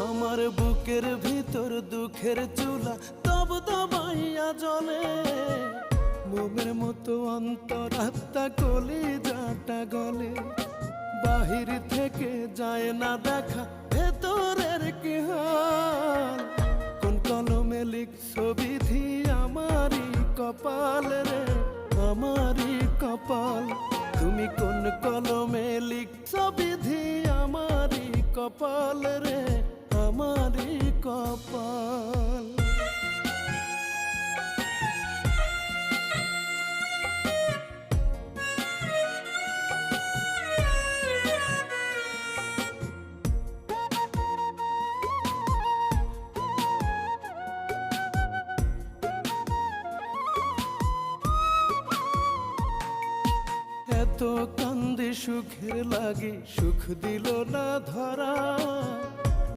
আমার বুকের ভিতর দুঃখের চুলা তব দবাইয়া জ্বলে, মোমের মতো অন্তরাত্মা কলিজাটা গলে। বাহির থেকে যায় না দেখা ভেতরের কি হাল, কোন কলমে লিখছো বিধি আমারই কপাল রে, আমারই কপাল। তুমি কোন কলমে লিখছো বিধি আমারই কপাল রে, আমারই কপাল। এত কান্দে সুখের লাগে সুখ দিল না ধরা,